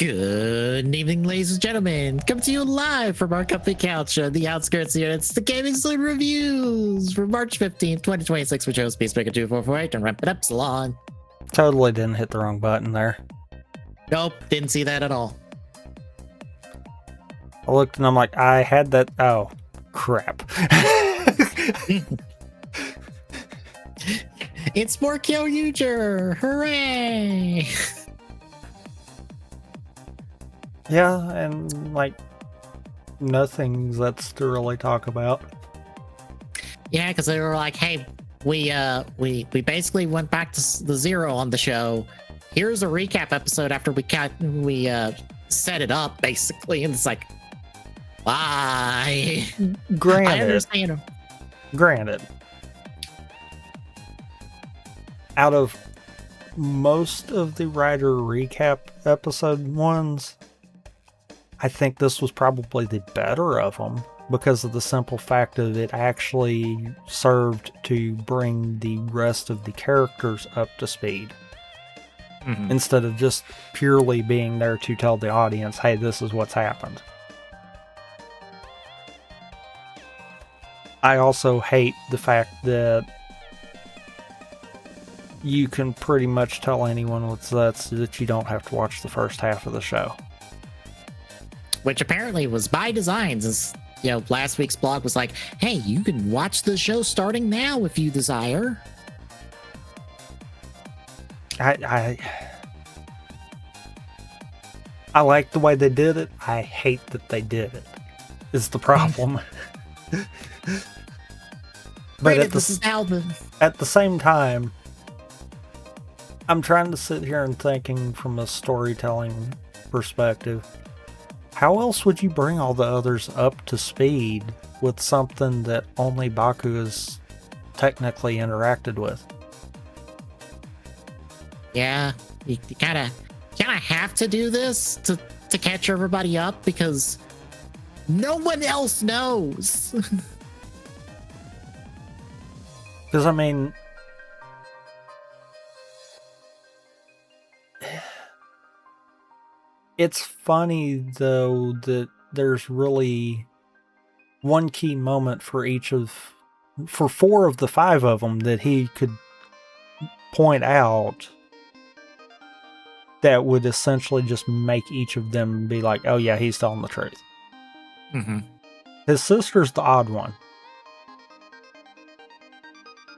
Good evening, ladies and gentlemen. Coming to you live from our comfy couch on the outskirts here. It's the Gaming Saloon Reviews for March 15th, 2026, which hosts Peacemaker2448 and Ramp It Up Salon. Totally didn't hit the wrong button there. Nope, didn't see that at all. I looked and I'm like, I had that. Oh, crap. It's more Kyoryuger. Hooray! Yeah, and like nothing that's to really talk about. Yeah, because they were like, "Hey, we basically went back to the zero on the show. Here's a recap episode after we set it up, basically." And it's like, why? Granted, I understand. Granted, out of most of the writer recap episode ones, I think this was probably the better of them because of the simple fact that it actually served to bring the rest of the characters up to speed. Mm-hmm. Instead of just purely being there to tell the audience, hey, this is what's happened. I also hate the fact that you can pretty much tell anyone with Zuts that you don't have to watch the first half of the show. Which apparently was by design, as last week's blog was like, hey, you can watch the show starting now if you desire. I like the way they did it. I hate that they did it, is the problem. But at the same time, I'm trying to sit here and thinking from a storytelling perspective, how else would you bring all the others up to speed with something that only Baku has technically interacted with? Yeah, you kind of have to do this to catch everybody up because no one else knows. Because, I mean, it's funny, though, that there's really one key moment for for 4 of the 5 of them that he could point out that would essentially just make each of them be like, oh yeah, he's telling the truth. Mm-hmm. His sister's the odd one.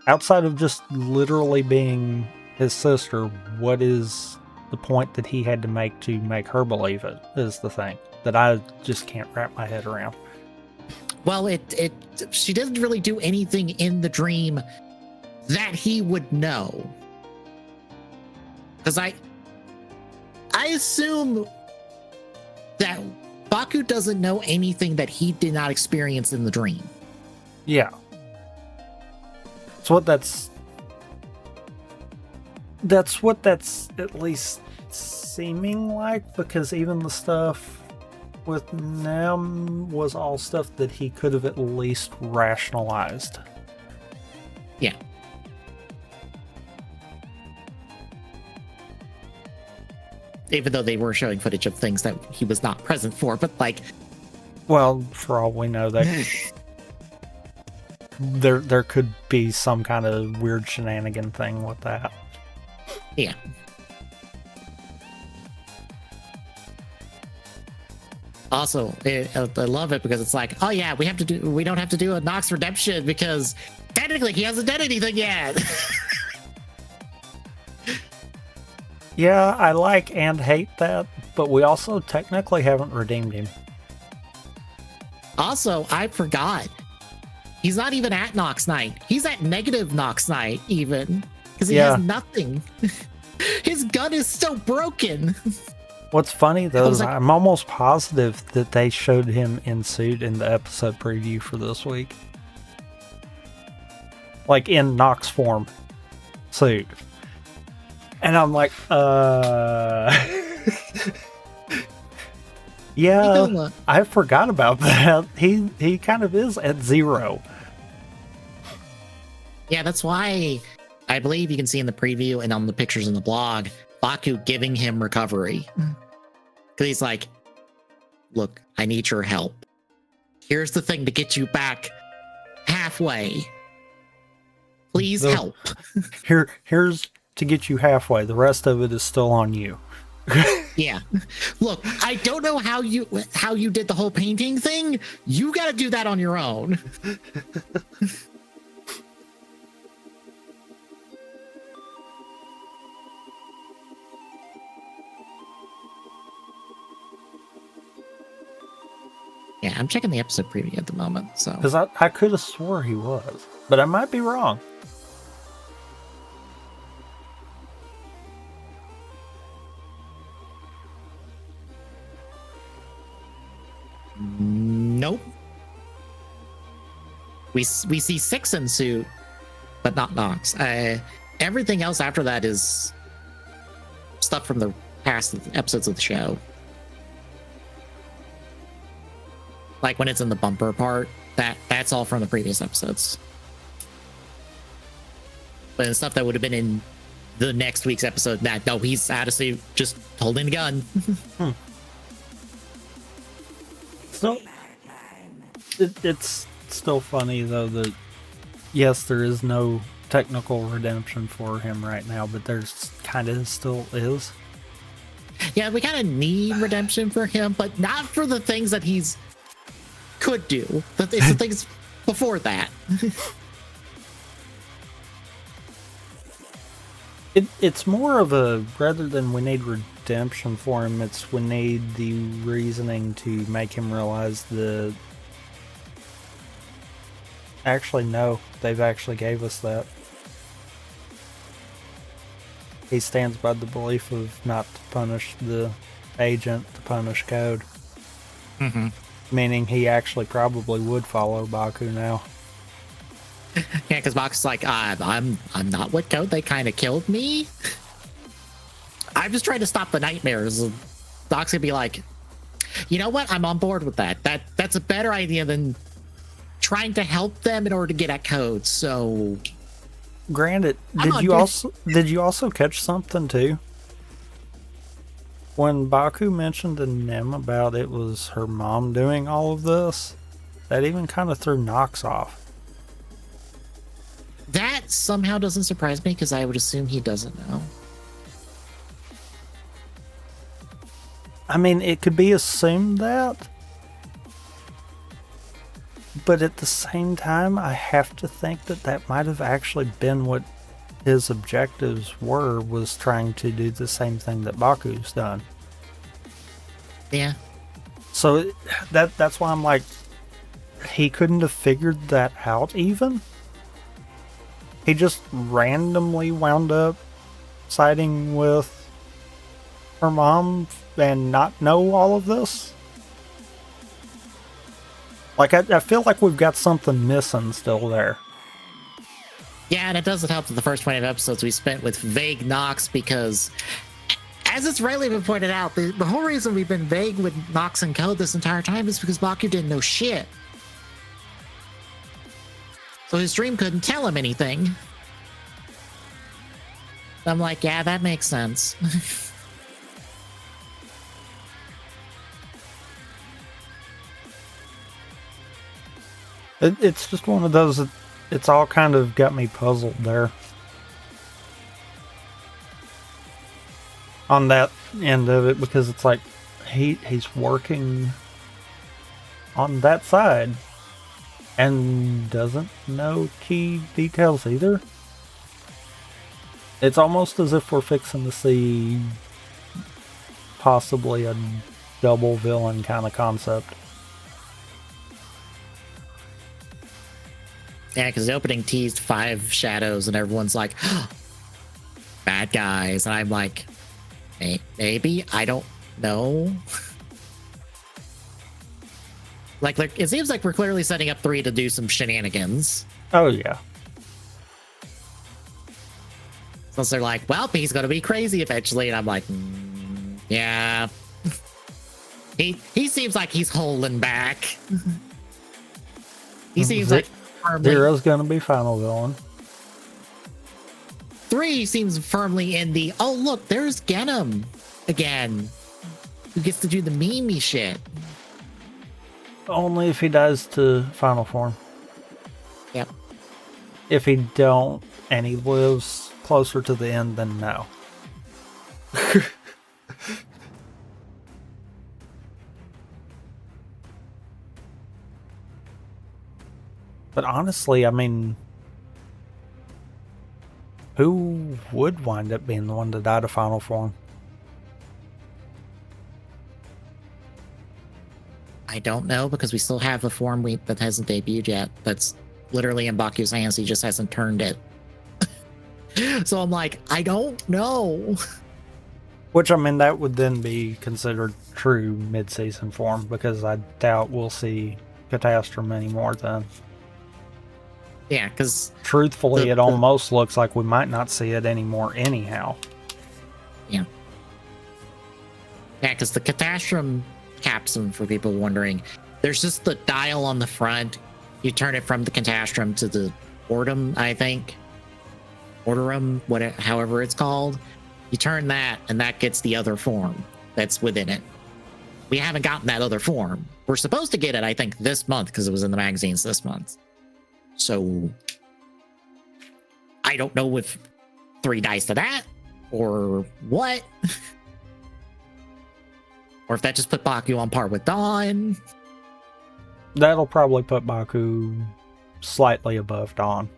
Outside of just literally being his sister, what is the point that he had to make her believe it is the thing that I just can't wrap my head around. Well, she doesn't really do anything in the dream that he would know. Because I assume that Baku doesn't know anything that he did not experience in the dream. Yeah. That's what that's at least seeming like, because even the stuff with Nem was all stuff that he could have at least rationalized. Yeah. Even though they were showing footage of things that he was not present for, but like... Well, for all we know, that there could be some kind of weird shenanigan thing with that. Yeah. Also, I love it because it's like, oh yeah, we don't have to do a Nox redemption because technically he hasn't done anything yet. Yeah, I like and hate that, but we also technically haven't redeemed him. Also, I forgot. He's not even at Nox Night. He's at negative Nox Night, even. Because he has nothing. His gun is still broken. What's funny, though, is I'm almost positive that they showed him in suit in the episode preview for this week. Like, in Nox form. Suit. And I'm like, yeah, I forgot about that. He kind of is at 0. Yeah, that's why I believe you can see in the preview and on the pictures in the blog, Baku giving him recovery. Because he's like, look, I need your help. Here's the thing to get you back halfway. Please help. Here's to get you halfway. The rest of it is still on you. Yeah. Look, I don't know how you did the whole painting thing. You got to do that on your own. Yeah, I'm checking the episode preview at the moment. So, because I could have swore he was, but I might be wrong. Nope. We see Six in suit, but not Nox. Everything else after that is stuff from the past episodes of the show. Like when it's in the bumper part, that's all from the previous episodes. But the stuff that would have been in the next week's episode, no, he's out of suit, just holding a gun. So it's still funny though that yes, there is no technical redemption for him right now, but there's kind of still is. Yeah, we kind of need redemption for him, but not for the things that he's could do. But it's the things before that. It's more of a, rather than we need redemption for him, it's we need the reasoning to make him realize that actually no, they've actually gave us that. He stands by the belief of not to punish the agent, to punish Code. Mm-hmm. Meaning he actually probably would follow Baku now. Yeah, because Baku's like, I'm not with Code. They kind of killed me. I'm just trying to stop the nightmares. Doc's gonna be like, you know what? I'm on board with that. That's a better idea than trying to help them in order to get at Code. So, granted, did you also catch something too? When Baku mentioned to Nim about it was her mom doing all of this, that even kind of threw Nox off. That somehow doesn't surprise me because I would assume he doesn't know. I mean, it could be assumed that, but at the same time, I have to think that that might have actually been what his objectives were, was trying to do the same thing that Baku's done. Yeah. So that's why I'm like, he couldn't have figured that out even. He just randomly wound up siding with her mom and not know all of this. Like, I feel like we've got something missing still there. Yeah, and it doesn't help that the first 20 episodes we spent with vague Nox because, as it's rightly been pointed out, the whole reason we've been vague with Nox and Code this entire time is because Baku didn't know shit. So his dream couldn't tell him anything. I'm like, yeah, that makes sense. It's just one of those that it's all kind of got me puzzled there. On that end of it, because it's like he's working on that side and doesn't know key details either. It's almost as if we're fixing to see possibly a double villain kind of concept. Yeah, because the opening teased 5 shadows and everyone's like, oh, bad guys. And I'm like, maybe? I don't know. Like, it seems like we're clearly setting up 3 to do some shenanigans. Oh, yeah. So they're like, well, he's going to be crazy eventually. And I'm like, yeah. He seems like he's holding back. He seems like... Zero's going to be final villain. 3 seems firmly in the, oh, look, there's Genom again. who gets to do the meme shit. Only if he dies to final form. Yep. If he don't, and he lives closer to the end, then no. But honestly, I mean, who would wind up being the one to die to final form? I don't know, because we still have a form that hasn't debuted yet. That's literally in Baku's hands. He just hasn't turned it. So I'm like, I don't know. Which, I mean, that would then be considered true mid-season form, because I doubt we'll see Catastrum anymore then. Yeah, because truthfully, it almost looks like we might not see it anymore anyhow. Yeah. Yeah, because the Catastrum capsule, for people wondering, there's just the dial on the front. You turn it from the Catastrum to the Ortum, I think. Orderum, whatever, however it's called. You turn that, and that gets the other form that's within it. We haven't gotten that other form. We're supposed to get it, I think, this month, because it was in the magazines this month. So I don't know if 3 dice to that or what. Or if that just put Baku on par with Dawn. That'll probably put Baku slightly above Dawn.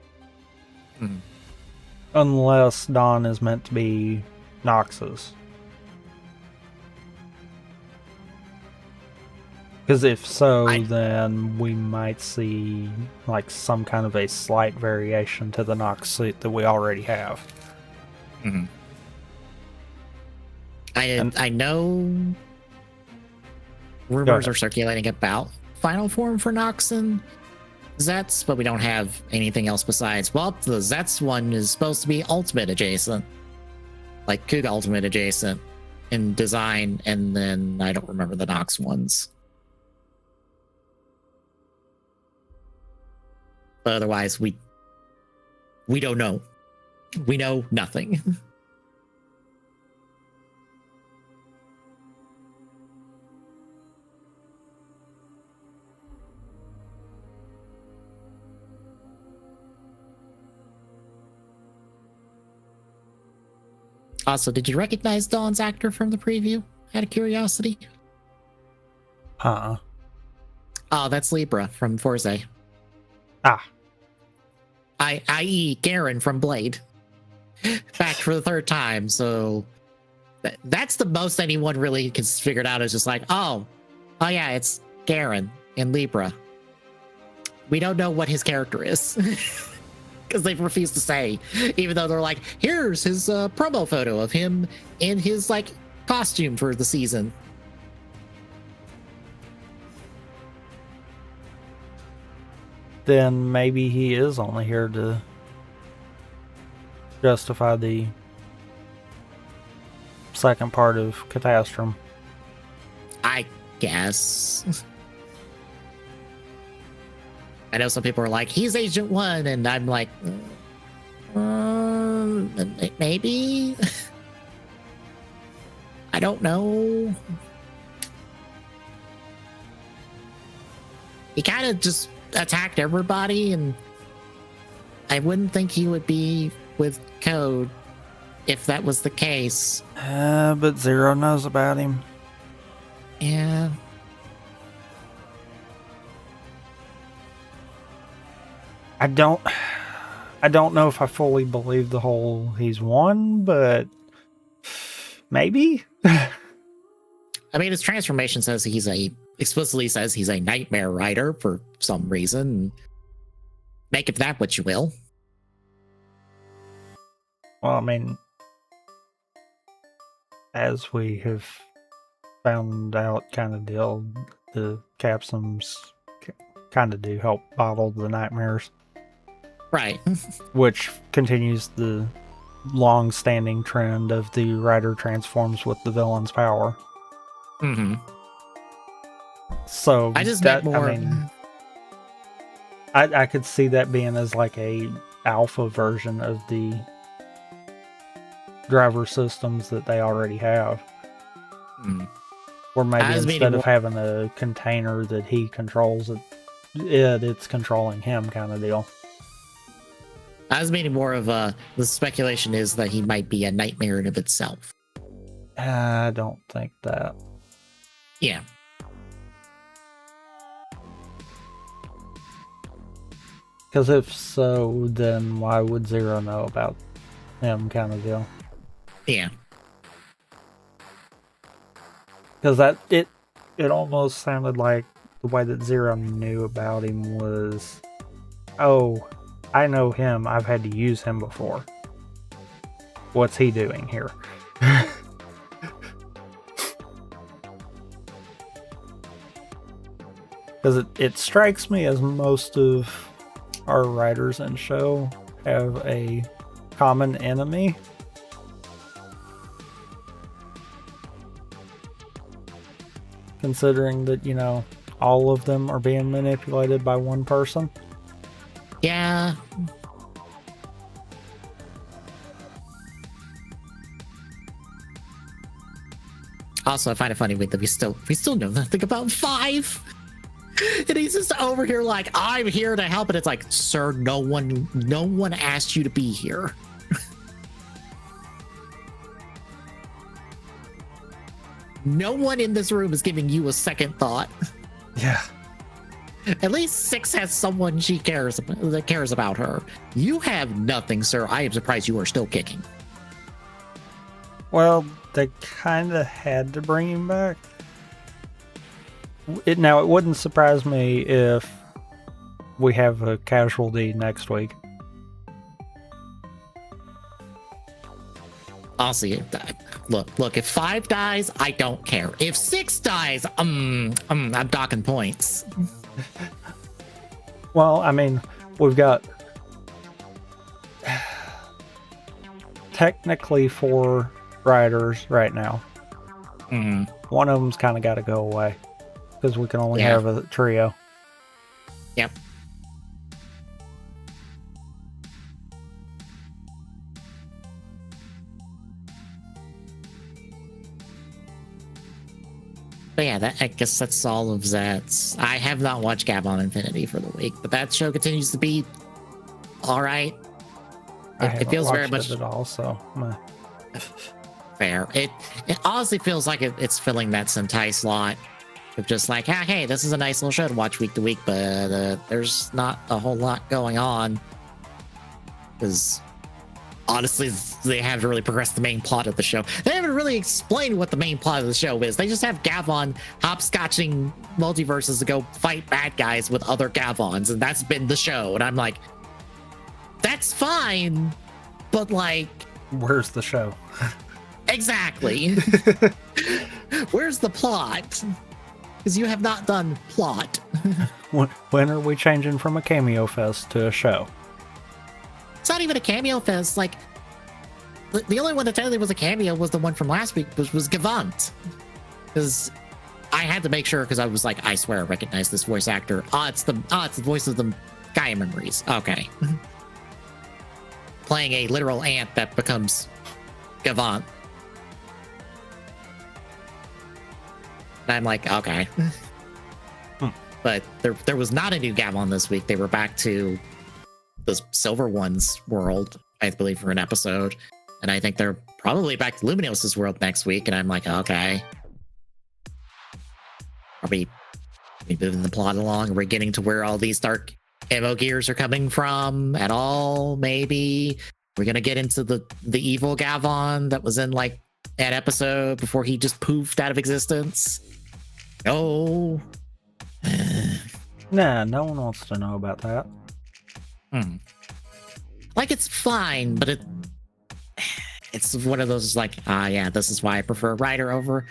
Mm. Unless Dawn is meant to be Nox's. Because if so, then we might see like some kind of a slight variation to the Nox suit that we already have. Mm-hmm. I know rumors are circulating about final form for Nox and Zets, but we don't have anything else besides. Well, the Zets one is supposed to be Ultimate adjacent, like Kuga Ultimate adjacent in design, and then I don't remember the Nox ones. But otherwise, we don't know. We know nothing. Also, did you recognize Dawn's actor from the preview? Out of curiosity. Oh, that's Libra from Forze. I.e. Garen from Blade. Back for the 3rd time, so that's the most anyone really has figured out, is just like, oh yeah, it's Garen in Libra. We don't know what his character is. Because they've refused to say, even though they're like, here's his promo photo of him in his like costume for the season. Then maybe he is only here to justify the second part of Catastrum. I guess. I know some people are like, he's Agent 1, and I'm like, maybe? I don't know. He kind of just attacked everybody, and I wouldn't think he would be with Code if that was the case. But Zero knows about him. Yeah. I don't know if I fully believe the whole he's won, but maybe. I mean, his transformation says explicitly says he's a nightmare rider for some reason. Make of that what you will. Well, I mean, as we have found out kind of deal, the capsums kind of do help bottle the nightmares. Right. Which continues the long-standing trend of the writer transforms with the villain's power. Mm-hmm. So I just meant more. I mean, I could see that being as like a alpha version of the driver systems that they already have. Mm. Or maybe I was instead meaning of having a container that he controls, it's controlling him kind of deal. I was meaning more of the speculation is that he might be a nightmare in of itself. I don't think that. Yeah. Because if so, then why would Zero know about him kind of deal? Yeah. Because it almost sounded like the way that Zero knew about him was, oh, I know him. I've had to use him before. What's he doing here? Because it strikes me as most of our writers and show have a common enemy. Considering that, you know, all of them are being manipulated by one person. Yeah. Also, I find it funny that we still know nothing about 5. And he's just over here like, I'm here to help. And it's like, sir, no one asked you to be here. No one in this room is giving you a second thought. Yeah. At least 6 has someone that cares about her. You have nothing, sir. I am surprised you are still kicking. Well, they kind of had to bring him back. Now, it wouldn't surprise me if we have a casualty next week. Honestly, look. If 5 dies, I don't care. If 6 dies, I'm docking points. Well, I mean, we've got technically 4 riders right now. Mm. One of them's kind of got to go away because we can only have a trio. Yep. But yeah, I guess that's all of that. I have not watched Gabon Infinity for the week, but that show continues to be all right. It feels very much at all, so fair. It honestly feels like it's filling that Sentai slot of just like, hey, this is a nice little show to watch week to week, but there's not a whole lot going on because honestly, they haven't really progressed the main plot of the show. They haven't really explained what the main plot of the show is. They just have Gavon hopscotching multiverses to go fight bad guys with other Gavons, and that's been the show. And I'm like, that's fine, but like, where's the show? Exactly. Where's the plot? Because you have not done plot. When are we changing from a cameo fest to a show? It's not even a cameo fest. Like, the only one that technically was a cameo was the one from last week, which was Gavant. Because I had to make sure, because I was like, I swear I recognize this voice actor. It's the voice of the Gaia Memories. Okay. Playing a literal ant that becomes Gavant. And I'm like, okay. But there was not a new Gavon this week. They were back to the Silver One's world, I believe, for an episode. And I think they're probably back to Luminos's world next week. And I'm like, okay. Are we moving the plot along? Are we getting to where all these dark ammo gears are coming from at all? Maybe. We're going to get into the evil Gavon that was in like that episode before he just poofed out of existence. No. Nah, no one wants to know about that. Like, it's fine, but it's one of those like, yeah, this is why I prefer Rider over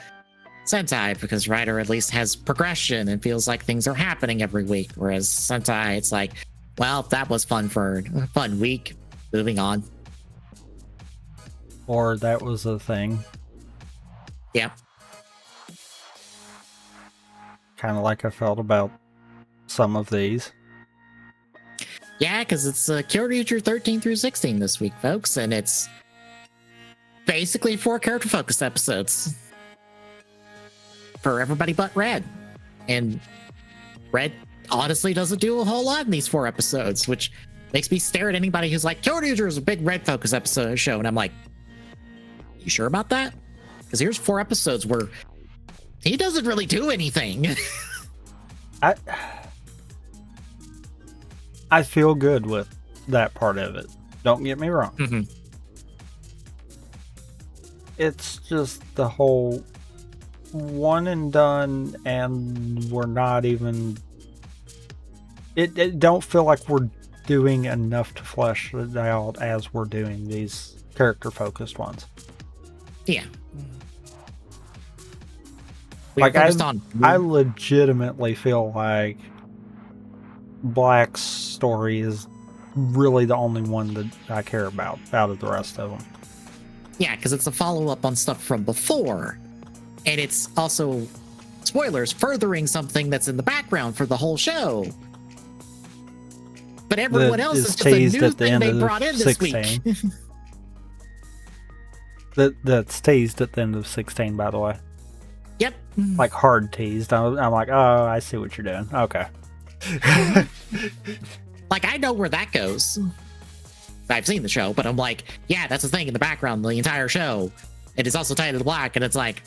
Sentai, because Rider at least has progression and feels like things are happening every week, whereas Sentai, it's like, well, that was fun for a fun week, moving on. Or that was a thing. Yep. Kind of like I felt about some of these. Yeah, because it's Kyoryuger 13 through 16 this week, folks, and it's basically 4 character-focused episodes. for everybody but Red. And Red honestly doesn't do a whole lot in these 4 episodes, which makes me stare at anybody who's like, Kyoryuger is a big Red focus episode show. And I'm like, you sure about that? Because here's 4 episodes where he doesn't really do anything. I feel good with that part of it. Don't get me wrong. Mm-hmm. It's just the whole one and done, and we're not even... It don't feel like we're doing enough to flesh it out as we're doing these character-focused ones. Yeah. Like, I legitimately feel like Black's story is really the only one that I care about out of the rest of them. Yeah, because it's a follow-up on stuff from before. And it's also, spoilers, furthering something that's in the background for the whole show. But everyone else is just a new thing they brought in this week. That's teased at the end of 16, by the way. Yep. Like hard teased. I'm like, oh, I see what you're doing. Okay. Like, I know where that goes. I've seen the show, but I'm like, yeah, that's the thing in the background, the entire show. And it's also tied to the Black, and it's like,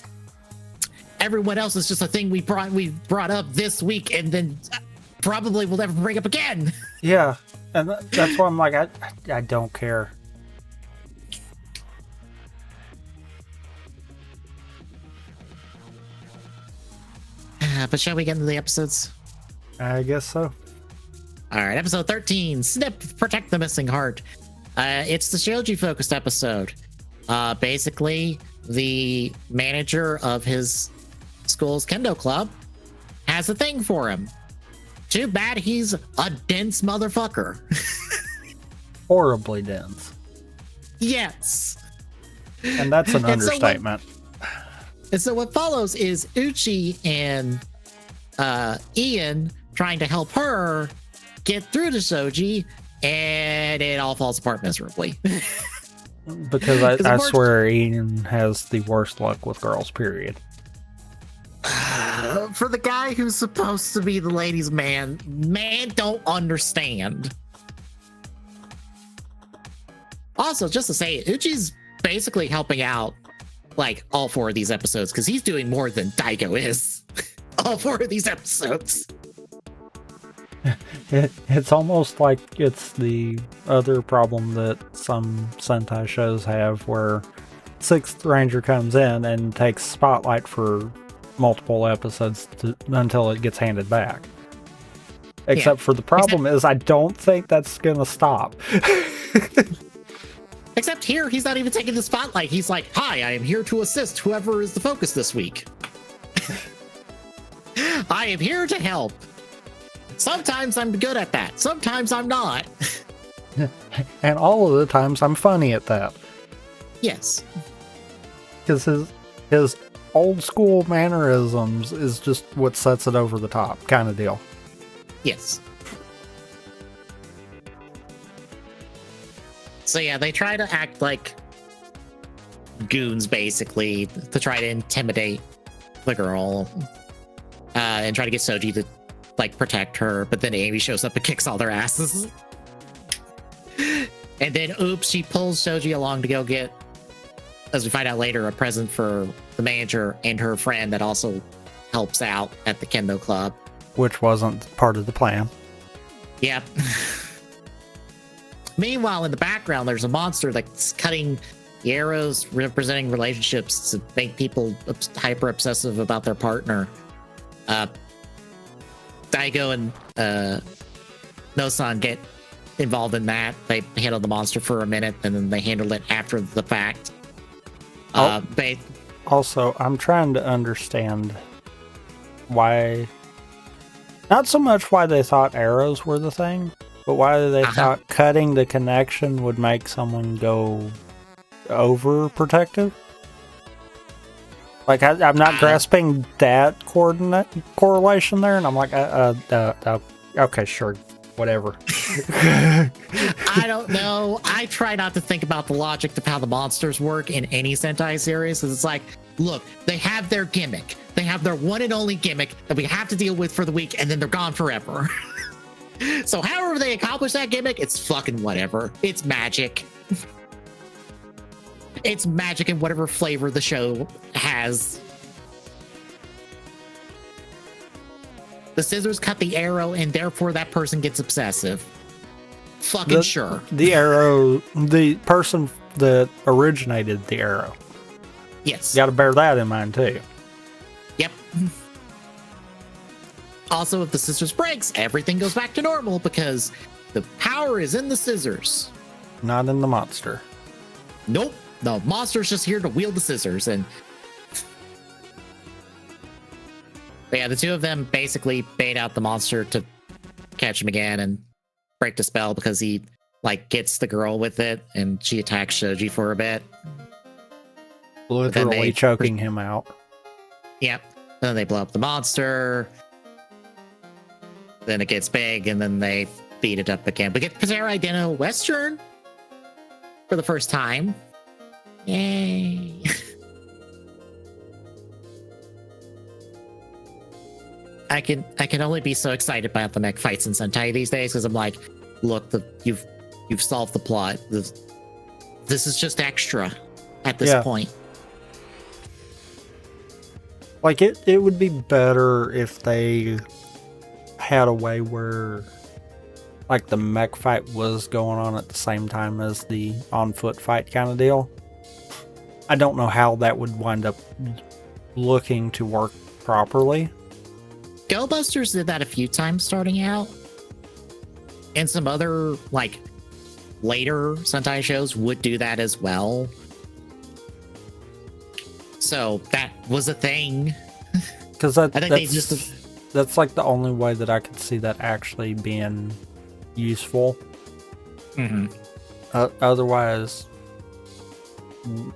everyone else is just a thing we brought up this week, and then probably will never bring up again. Yeah, and that's why I'm like, I don't care. But shall we get into the episodes? I guess so. All right, episode 13, Snip, Protect the Missing Heart. It's the Shoji-focused episode. Basically, the manager of his school's kendo club has a thing for him. Too bad he's a dense motherfucker. Horribly dense. Yes. And that's an understatement. And so what follows is Uchi and Ian trying to help her get through to Shoji, and it all falls apart miserably. Because I swear Ian has the worst luck with girls, period. For the guy who's supposed to be the ladies' man don't understand. Also, just to say, Uchi's basically helping out like all 4 of these episodes because he's doing more than Daigo is. All 4 of these episodes. It's almost like it's the other problem that some Sentai shows have, where 6th Ranger comes in and takes spotlight for multiple episodes until it gets handed back. Except for the problem is I don't think that's gonna stop. Except here, he's not even taking the spotlight. He's like, hi, I am here to assist whoever is the focus this week. I am here to help. Sometimes I'm good at that. Sometimes I'm not. And all of the times I'm funny at that. Yes. Because his old school mannerisms is just what sets it over the top kind of deal. Yes. So yeah, they try to act like goons, basically, to try to intimidate the girl. And try to get Soji to like protect her, but then Amy shows up and kicks all their asses. And then oops, she pulls Shoji along to go get, as we find out later, a present for the manager and her friend that also helps out at the kendo club. Which wasn't part of the plan. Yep. Meanwhile, in the background, there's a monster that's cutting the arrows representing relationships to make people hyper obsessive about their partner. Daigo and Nosan get involved in that. They handle the monster for a minute, and then they handle it after the fact. Also, I'm trying to understand why... Not so much why they thought arrows were the thing, but why they thought cutting the connection would make someone go overprotective. Like, I'm not grasping that correlation there, and I'm like, okay, sure, whatever. I don't know. I try not to think about the logic of how the monsters work in any Sentai series. It's like, look, they have their gimmick. They have their one and only gimmick that we have to deal with for the week, and then they're gone forever. So however they accomplish that gimmick, it's fucking whatever. It's magic. It's magic in whatever flavor the show has. The scissors cut the arrow, and therefore that person gets obsessive. Fucking sure. The arrow, the person that originated the arrow. Yes. You got to bear that in mind too. Yep. Also, if the scissors breaks, everything goes back to normal because the power is in the scissors. Not in the monster. Nope. The monster's just here to wield the scissors. And but yeah, the two of them basically bait out the monster to catch him again and break the spell because he like gets the girl with it and she attacks Shoji for a bit. Literally choking him out. Yep. Then they blow up the monster. Then it gets big, and then they beat it up again. We get Patera Deno Western for the first time. Yay. I can only be so excited about the mech fights in Sentai these days because I'm like, look, you've solved the plot. This is just extra at this point. Like it would be better if they had a way where like the mech fight was going on at the same time as the on foot fight kind of deal. I don't know how that would wind up looking to work properly. Go Busters did that a few times starting out. And some other like later Sentai shows would do that as well. So that was a thing. Because that's like the only way that I could see that actually being useful. Mm-hmm. Otherwise,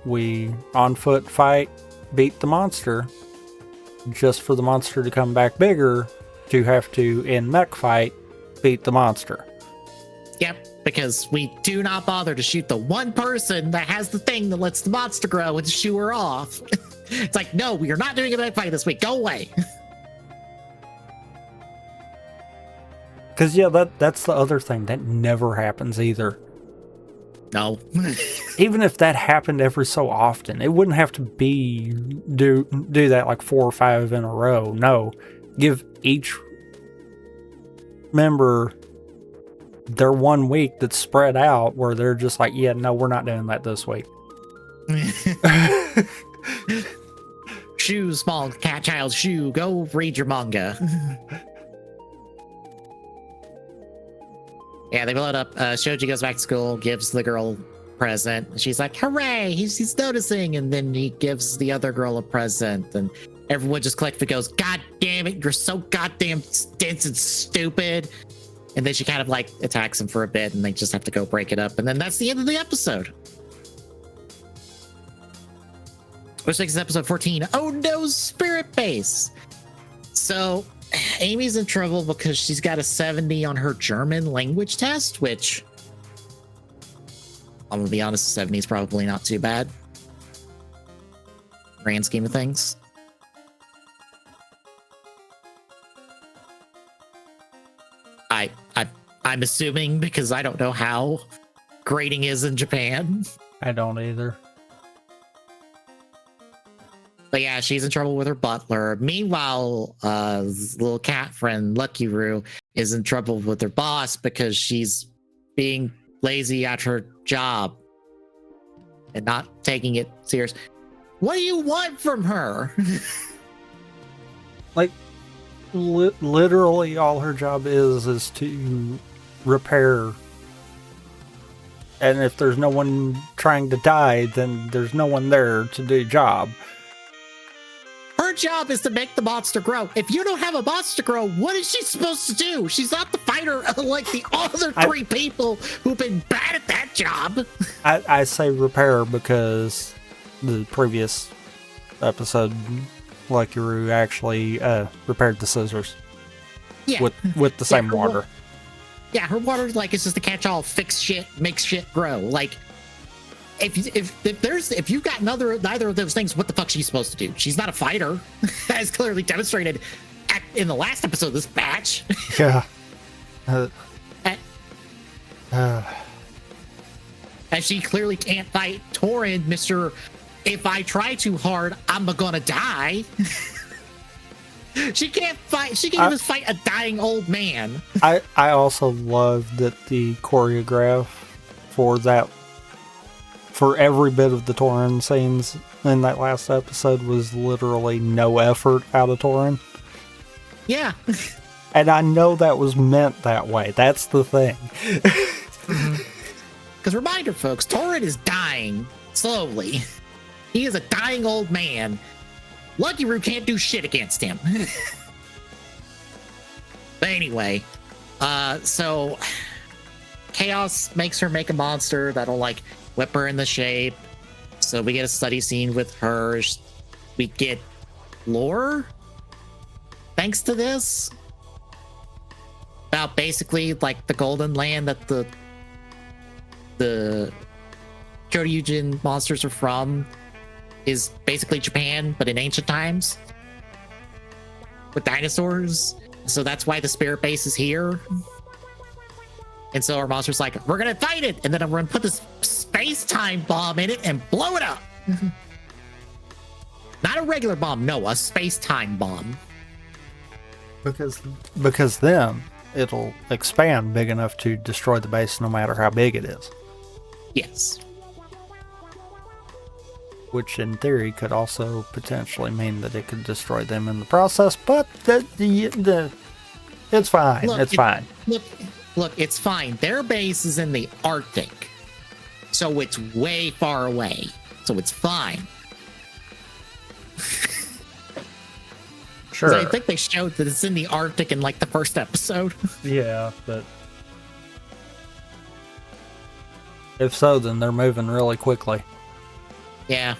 we on foot fight, beat the monster, just for the monster to come back bigger, to have to, in mech fight, beat the monster. Yep, because we do not bother to shoot the one person that has the thing that lets the monster grow and shoo her off. It's like, no, we are not doing a mech fight this week. Go away. Because, yeah, that's the other thing. That never happens either. No. Even if that happened every so often, it wouldn't have to be do that like 4 or 5 in a row. No. Give each member their 1 week that's spread out where they're just like, yeah, no, we're not doing that this week. Shoo, small cat child, shoo, go read your manga. Yeah, they blow it up. Shoji goes back to school, gives the girl a present. She's like, hooray, he's noticing. And then he gives the other girl a present. And everyone just collectively goes, God damn it, you're so goddamn dense and stupid. And then she kind of like attacks him for a bit and they just have to go break it up. And then that's the end of the episode. Which takes us to episode 14. Oh no, Spirit Base. So Amy's in trouble because she's got a 70 on her German language test, which I'm gonna be honest, 70 is probably not too bad. Grand scheme of things. I'm assuming because I don't know how grading is in Japan. I don't either. But yeah, she's in trouble with her butler. Meanwhile, little cat friend Lucky Roo is in trouble with her boss because she's being lazy at her job and not taking it serious. What do you want from her? Like, literally all her job is to repair. And if there's no one trying to die, then there's no one there to do the job. Her job is to make the monster grow. If you don't have a monster grow, what is she supposed to do? She's not the fighter like the other 3 people who've been bad at that job. I say repair because the previous episode, Lucky Roo actually repaired the scissors. Yeah. With the same water. Yeah, her water like is just a catch-all, fix shit, make shit grow. Like, if you got neither of those things, what the fuck is she supposed to do? She's not a fighter, as clearly demonstrated in the last episode of this batch. Yeah. As she clearly can't fight Torin, Mr. If I try too hard, I'm gonna die. She can't fight. She can't even fight a dying old man. I also love that the choreograph for every bit of the Torin scenes in that last episode was literally no effort out of Torin. Yeah. And I know that was meant that way. That's the thing. Because reminder, folks, Torin is dying slowly. He is a dying old man. Lucky Roo can't do shit against him. But anyway, so Chaos makes her make a monster that'll like whip her in the shape. So we get a study scene with her. We get lore thanks to this about basically like the golden land that the Kyoryuger monsters are from is basically Japan, but in ancient times with dinosaurs. So that's why the spirit base is here. And so our monster's like, we're gonna fight it, and then we're gonna put this space-time bomb in it and blow it up. Not a regular bomb, no, a space-time bomb. Because then it'll expand big enough to destroy the base no matter how big it is. Yes. Which in theory could also potentially mean that it could destroy them in the process, but it's fine. It's fine. Look, it's fine. Their base is in the Arctic, so it's way far away. So it's fine. Sure. I think they showed that it's in the Arctic in like the first episode. Yeah, but if so, then they're moving really quickly. Yeah.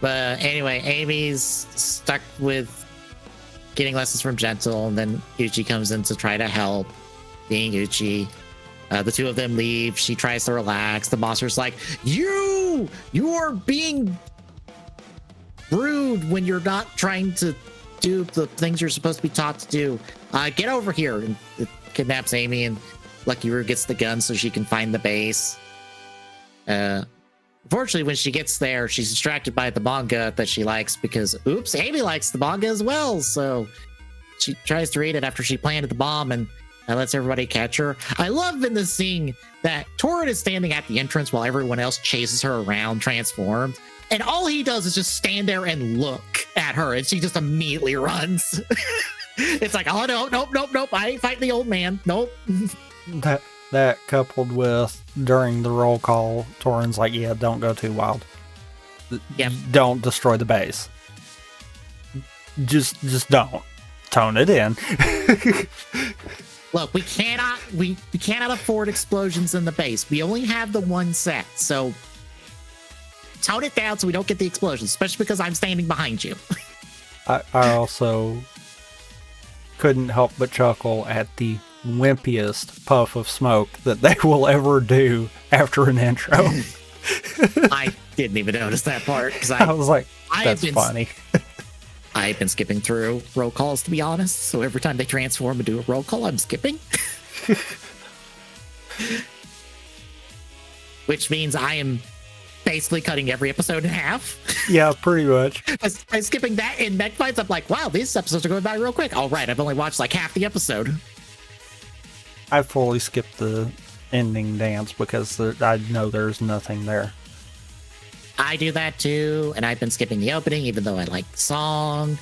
But anyway, Amy's stuck with getting lessons from Gentle, and then Uchi comes in to try to help, being Uchi. The two of them leave. She tries to relax. The monster's like, you are being rude when you're not trying to do the things you're supposed to be taught to do. Get over here. And it kidnaps Amy, and Lucky Roo gets the gun so she can find the base. Unfortunately, when she gets there, she's distracted by the manga that she likes because, oops, Amy likes the manga as well. So she tries to read it after she planted the bomb, and that lets everybody catch her. I love in this scene that Torin is standing at the entrance while everyone else chases her around transformed. And all he does is just stand there and look at her, and she just immediately runs. It's like, oh, no, nope. I ain't fighting the old man. Nope. That coupled with during the roll call, Torin's like, yeah, don't go too wild. Yep. Don't destroy the base. Just don't. Tone it in. Look, we cannot afford explosions in the base. We only have the one set, so tone it down so we don't get the explosions, especially because I'm standing behind you. I also couldn't help but chuckle at the wimpiest puff of smoke that they will ever do after an intro. I didn't even notice that part because I was like, that's funny. I've been skipping through roll calls, to be honest. So every time they transform and do a roll call, I'm skipping. Which means I am basically cutting every episode in half. Yeah, pretty much. By skipping that in mech fights, I'm like, wow, these episodes are going by real quick. All right, I've only watched like half the episode. I fully skipped the ending dance because I know there's nothing there. I do that too, and I've been skipping the opening even though I like the song.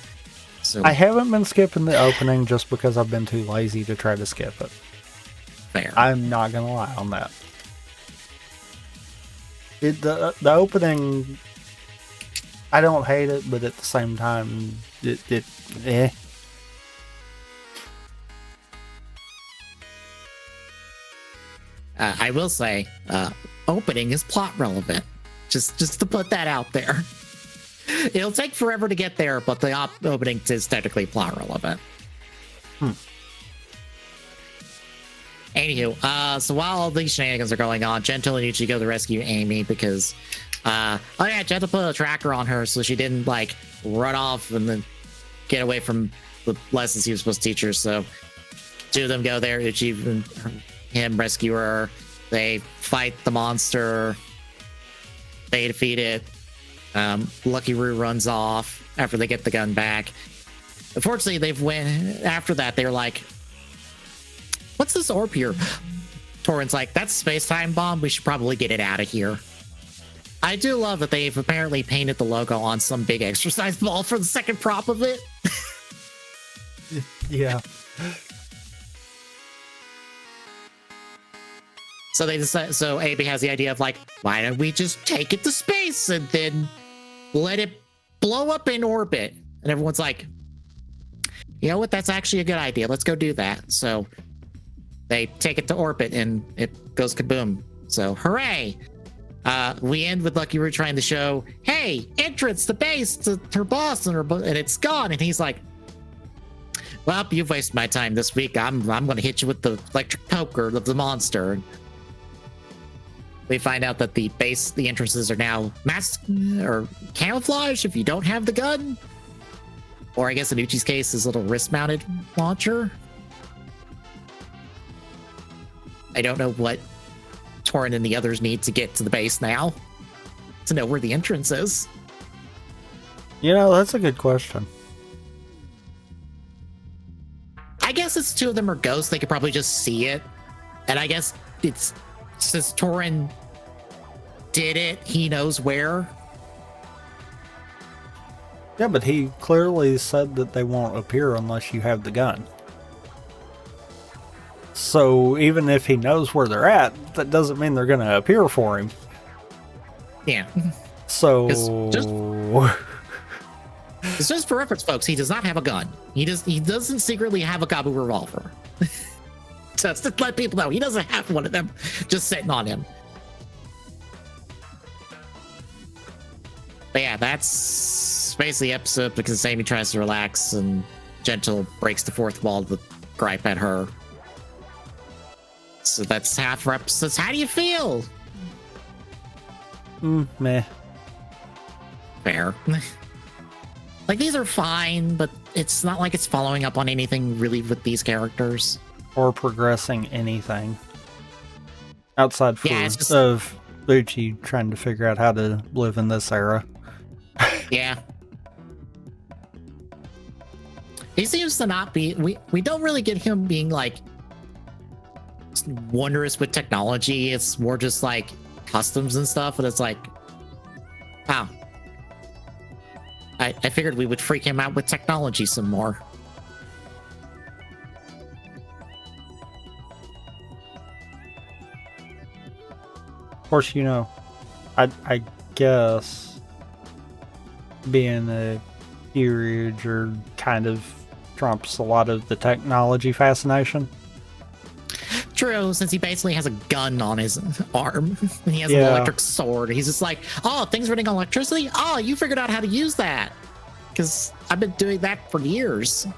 So I haven't been skipping the opening just because I've been too lazy to try to skip it. Fair. I'm not gonna lie on that. The opening, I don't hate it, but at the same time, eh. I will say, opening is plot relevant. Just to put that out there. It'll take forever to get there, but the opening is technically plot relevant. Anywho, so while all these shenanigans are going on, Gentle and Uchi go to rescue Amy because, Gentle put a tracker on her so she didn't like run off and then get away from the lessons he was supposed to teach her. So two of them go there. Uchi and him rescue her. They fight the monster. They defeat it. Lucky Roo runs off after they get the gun back. Unfortunately, they've went after that. They're like, "What's this orb here?" Torin's like, "That's a space-time bomb. We should probably get it out of here." I do love that they've apparently painted the logo on some big exercise ball for the second prop of it. Yeah. So they decide. So Amy has the idea of like, why don't we just take it to space and then let it blow up in orbit? And everyone's like, you know what? That's actually a good idea. Let's go do that. So they take it to orbit and it goes kaboom. So hooray! We end with Lucky Roo trying to show, hey, entrance to base to her boss, and it's gone. And he's like, well, you've wasted my time this week. I'm going to hit you with the electric poker of the monster. We find out that the entrances are now masked or camouflage if you don't have the gun. Or I guess in Uchi's case, his little wrist-mounted launcher. I don't know what Torin and the others need to get to the base now to know where the entrance is. You know, that's a good question. I guess it's two of them are ghosts. They could probably just see it. And I guess it's since Torin did it, he knows where. Yeah, but he clearly said that they won't appear unless you have the gun. So even if he knows where they're at, that doesn't mean they're going to appear for him. Yeah. So it's just for reference, folks. He does not have a gun. He doesn't secretly have a Gabu revolver. Just to let people know, he doesn't have one of them just sitting on him. But yeah, that's basically the episode because Amy tries to relax and Gentle breaks the fourth wall to gripe at her. So that's half our episodes. How do you feel? Meh. Fair. Like, these are fine, but it's not like it's following up on anything really with these characters. Or progressing anything. Outside just... of Uchi trying to figure out how to live in this era. Yeah. He seems to not be... We don't really get him being, like, wondrous with technology. It's more just, like, customs and stuff, but it's like... Wow. I figured we would freak him out with technology some more. Of course, you know, I guess being a Kyoryuger kind of trumps a lot of the technology fascination. True, since he basically has a gun on his arm. And he has an electric sword. He's just like, oh, things running on electricity? Oh, you figured out how to use that. Because I've been doing that for years.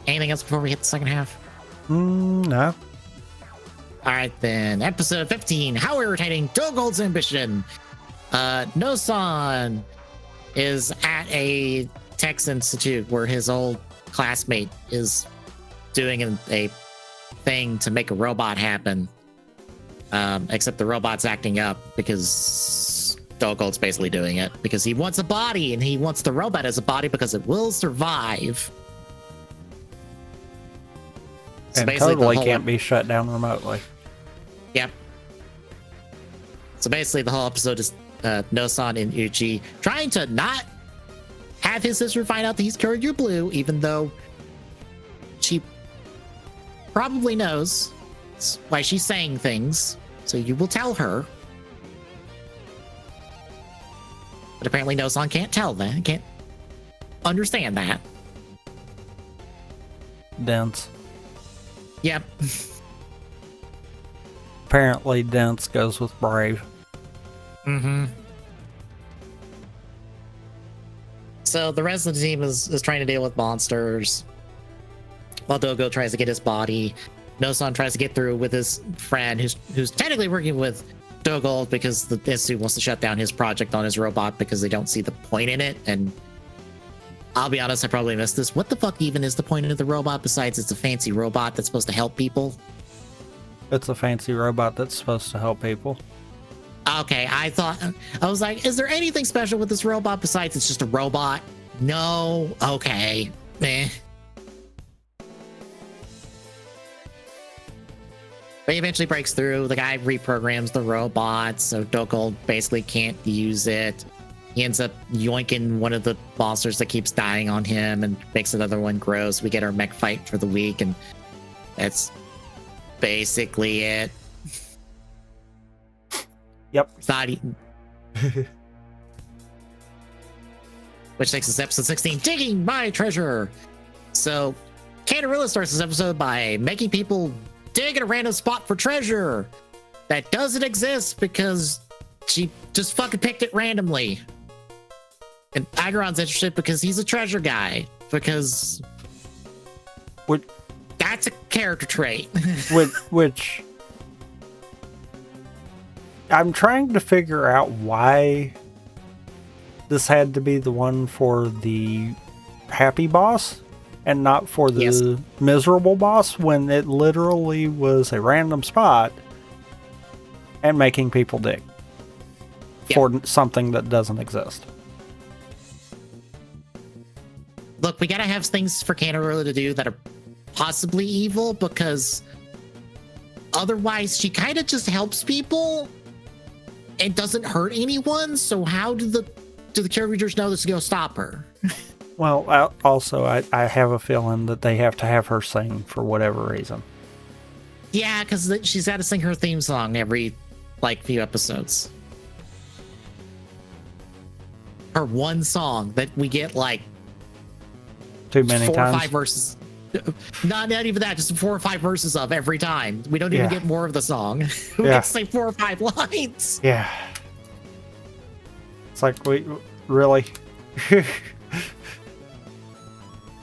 Anything else before we hit the second half? No. Alright then, episode 15, How Irritating Dogold's Ambition. No-san is at a Tex Institute where his old classmate is doing a thing to make a robot happen. Except the robot's acting up because Dogold's basically doing it because he wants a body and he wants the robot as a body because it will survive. So and totally can't be shut down remotely. Yep. So basically the whole episode is No-san and Uchi trying to not have his sister find out that he's Kyoryuger Blue, even though she probably knows why she's saying things. So you will tell her. But apparently No-san can't tell that. Can't understand that. Dense. Yep. Apparently dense goes with brave. Mm-hmm. So the rest of the team is trying to deal with monsters, while Dogo tries to get his body. Nosan tries to get through with his friend, who's technically working with Dogo because the Institute wants to shut down his project on his robot because they don't see the point in it. And I'll be honest, I probably missed this. What the fuck even is the point of the robot besides it's a fancy robot that's supposed to help people? It's a fancy robot that's supposed to help people. Okay, I was like, is there anything special with this robot besides it's just a robot? No. Okay. Meh. But he eventually breaks through. The guy reprograms the robot, so Dokal basically can't use it. He ends up yoinking one of the monsters that keeps dying on him and makes another one grow. So we get our mech fight for the week, and that's basically it. Yep. It's not even... Which takes us to episode 16, Digging My Treasure. So, Canarilla starts this episode by making people dig at a random spot for treasure that doesn't exist because she just fucking picked it randomly. And Agaron's interested because he's a treasure guy. Because... That's a character trait. which... I'm trying to figure out why this had to be the one for the happy boss and not for the miserable boss when it literally was a random spot and making people dig for something that doesn't exist. Look, we gotta have things for Canarilla to do that are possibly evil because otherwise she kind of just helps people and doesn't hurt anyone. So how do the Kyoryugers know this is gonna stop her? Well, also I have a feeling that they have to have her sing for whatever reason. Yeah, because she's got to sing her theme song every few episodes. Her one song that we get too many 4 times. or 5 verses. Not even that, just 4 or 5 verses of every time. We don't even get more of the song. We get to say 4 or 5 lines. Yeah. It's like, wait, really?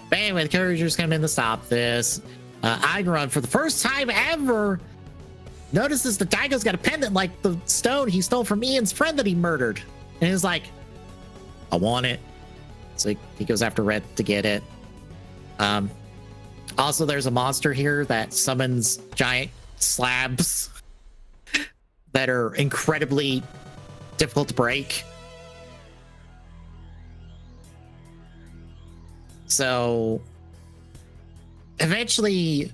But anyway, the Kyoryugers come in to stop this. Aigeron, for the first time ever, notices that Daigo's got a pendant like the stone he stole from Ian's friend that he murdered. And he's like, I want it. So he goes after Red to get it. Also, there's a monster here that summons giant slabs that are incredibly difficult to break. So eventually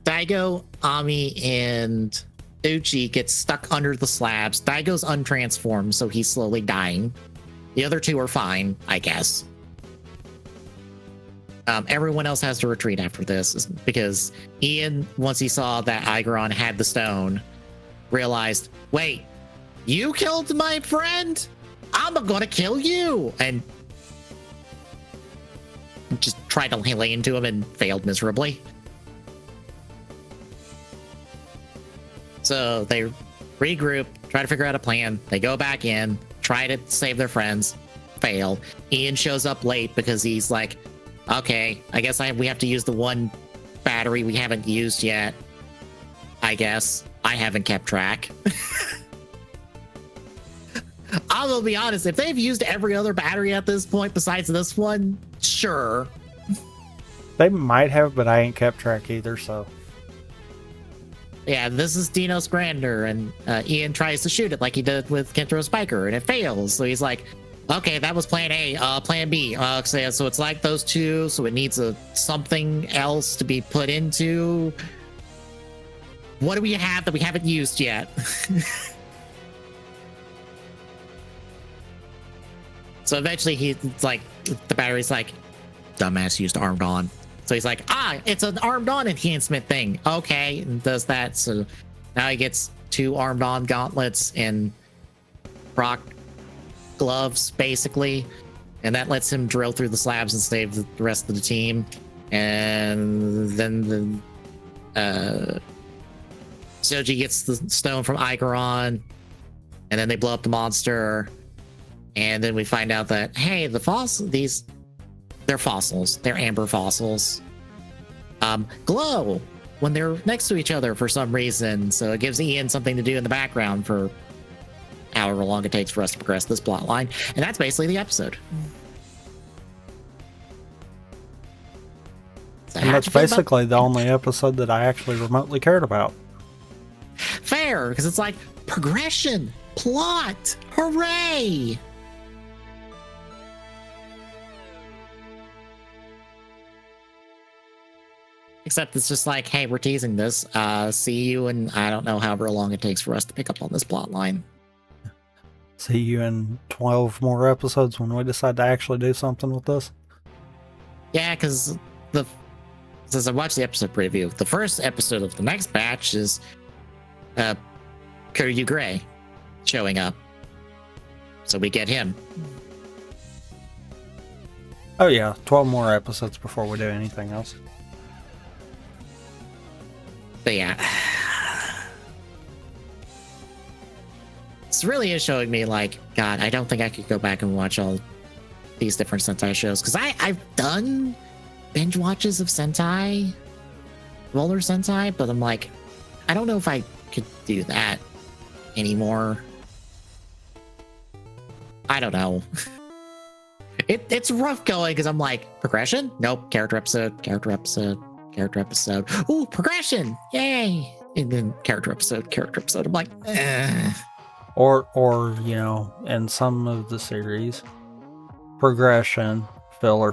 Daigo, Ami, and Uchi get stuck under the slabs. Daigo's untransformed, so he's slowly dying. The other two are fine, I guess. Everyone else has to retreat after this because Ian, once he saw that Aigeron had the stone, realized, wait, you killed my friend? I'm gonna kill you! And just tried to lay into him and failed miserably. So they regroup, try to figure out a plan. They go back in, try to save their friends, fail. Ian shows up late because he's like, okay, I guess we have to use the one battery we haven't used yet. I guess. I haven't kept track. I'm gonna be honest, if they've used every other battery at this point besides this one, sure. They might have, but I ain't kept track either, so. Yeah, this is Dinos Grander, and Ian tries to shoot it like he did with Kentaro Spiker, and it fails. So he's like, okay, that was plan A. Plan B. So it's like those two, so it needs something else to be put into. What do we have that we haven't used yet? So eventually it's like, the battery's like, dumbass used armed on. So he's like, it's an armed on enhancement thing. Okay, and does that. So now he gets 2 armed on gauntlets and rock gloves, basically. And that lets him drill through the slabs and save the rest of the team. And then Soji gets the stone from Aigeron. And then they blow up the monster. And then we find out that, hey, the they're fossils. They're amber fossils. Glow when they're next to each other for some reason. So it gives Ian something to do in the background for however long it takes for us to progress this plot line. And that's basically the episode. So and that's basically the only episode that I actually remotely cared about. Fair, because it's like progression, plot, hooray! Except it's just like, hey, we're teasing this. See you in, I don't know, however long it takes for us to pick up on this plot line. See you in 12 more episodes when we decide to actually do something with this. Yeah, because since I watched the episode preview, the first episode of the next batch is Kyoryuger showing up. So we get him. Oh yeah, 12 more episodes before we do anything else. But yeah. This really is showing me, like, God, I don't think I could go back and watch all these different Sentai shows. Because I've done binge watches of Sentai, Roller Sentai, but I'm like, I don't know if I could do that anymore. I don't know. It's rough going because I'm like, progression? Nope. Character episode, character episode, character episode. Ooh, progression! Yay! And then character episode, character episode. I'm like, Or you know, in some of the series, progression, filler,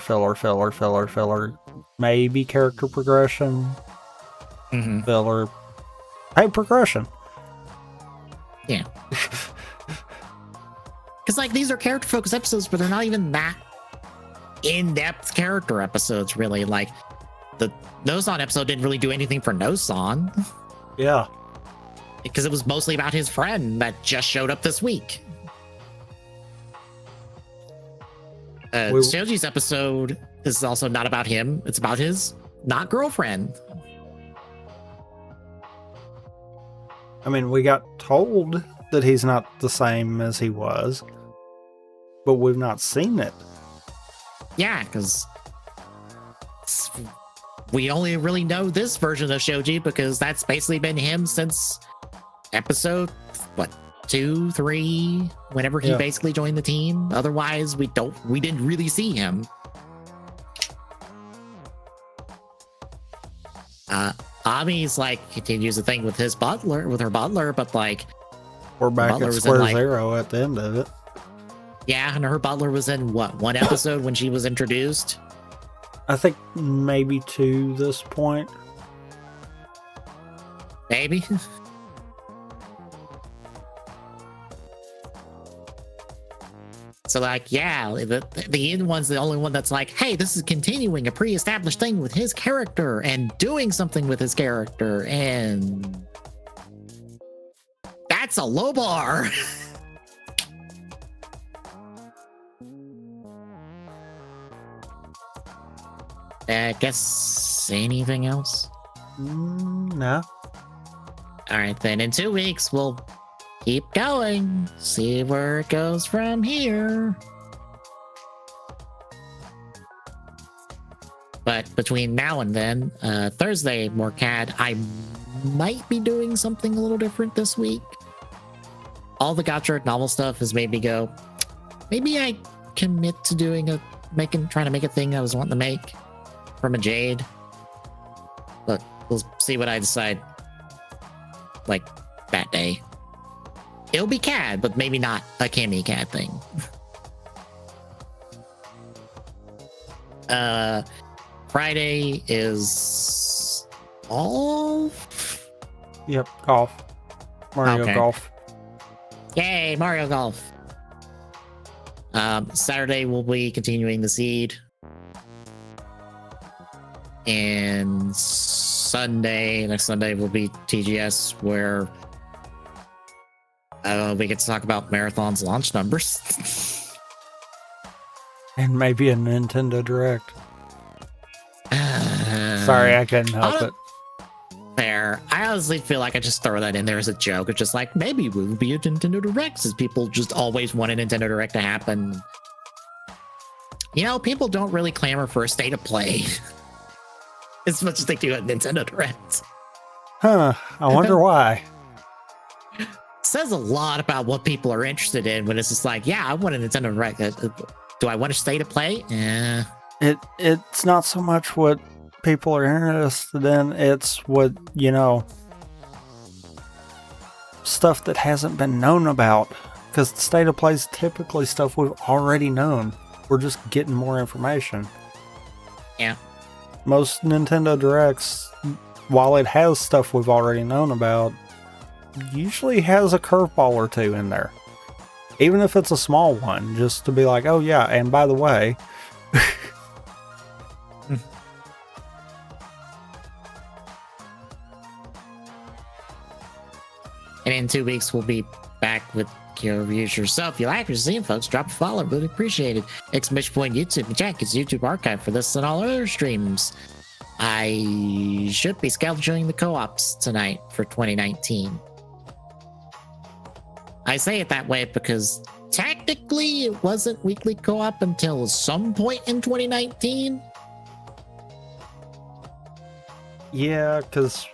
maybe character progression, filler, hey, progression. Yeah. Because, like, these are character-focused episodes, but they're not even that in-depth character episodes, really. Like, the Nosan episode didn't really do anything for Nosan. Yeah. Because it was mostly about his friend that just showed up this week. Shoji's episode is also not about him. It's about his not girlfriend. I mean, we got told that he's not the same as he was, but we've not seen it. Yeah, because we only really know this version of Shoji because that's basically been him since episode, 2, 3, whenever he basically joined the team. Otherwise, we didn't really see him. Ami's like continues the thing with her butler, but like we're back at square zero at the end of it. Yeah, and her butler was in one episode when she was introduced? I think maybe 2 this point. Maybe. So, like, yeah, the Ian one's the only one that's like, hey, this is continuing a pre-established thing with his character and doing something with his character, and that's a low bar. I guess anything else? No. All right, then in 2 weeks, we'll keep going, see where it goes from here. But between now and then, Thursday, more CAD, I might be doing something a little different this week. All the Gotcha novel stuff has made me go, maybe I commit to trying to make a thing I was wanting to make from a Jade. But we'll see what I decide, like, that day. It'll be CAD, but maybe not a Cammy CAD thing. Friday is golf? Yep, golf. Mario Golf. Yay, Mario Golf. Saturday we'll be continuing the Seed. And next Sunday will be TGS, where we get to talk about Marathon's launch numbers. And maybe a Nintendo Direct. Sorry, I couldn't help it. fair. I honestly feel like I just throw that in there as a joke. It's just like, maybe we will be a Nintendo Direct, since people just always want a Nintendo Direct to happen. You know, people don't really clamor for a state of play as much as they do at Nintendo Direct. Huh. I wonder why. Says a lot about what people are interested in when it's just like, yeah, I want a Nintendo Direct. Do I want a state of play? It's not so much what people are interested in, it's what, you know, stuff that hasn't been known about. Because the state of play is typically stuff we've already known. We're just getting more information. Yeah. Most Nintendo Directs, while it has stuff we've already known about, usually has a curveball or two in there. Even if it's a small one, just to be like, oh yeah, and by the way. And in 2 weeks, we'll be back with Kyoryuger. So if you like what you're seeing, folks, drop a follow. Really appreciate it. Exclamation point YouTube and check its YouTube archive for this and all other streams. I should be scheduling the co-ops tonight for 2019. I say it that way because technically it wasn't weekly co-op until some point in 2019. Yeah, because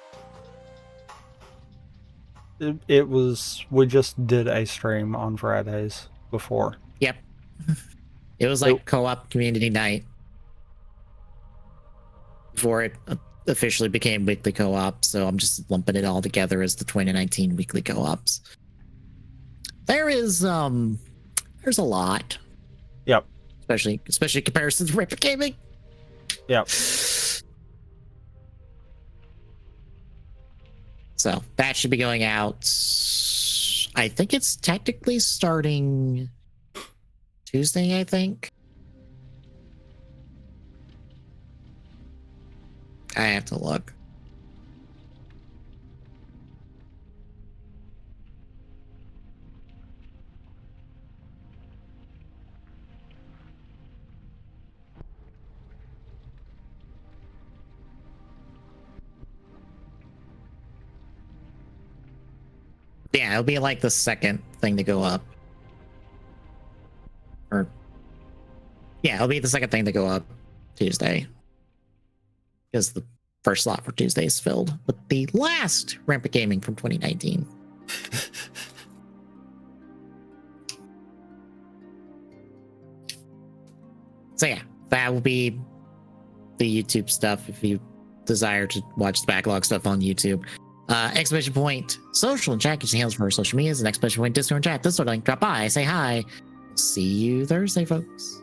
it was, we just did a stream on Fridays before. Yep. It was like co-op community night before it officially became weekly co-op. So I'm just lumping it all together as the 2019 weekly co-ops. There's a lot. Yep. Especially comparisons to retro gaming. Yep. So that should be going out. I think it's technically starting Tuesday, I think. I have to look. Yeah, it'll be like the second thing to go up. Or, yeah, it'll be the second thing to go up Tuesday. Because the first slot for Tuesday is filled with the last Rampant Gaming from 2019. So yeah, that will be the YouTube stuff if you desire to watch the backlog stuff on YouTube. Exclamation point social and chat, using handles for our social medias, and exclamation point Discord and chat. This sort of link, drop by, say hi. See you Thursday, folks.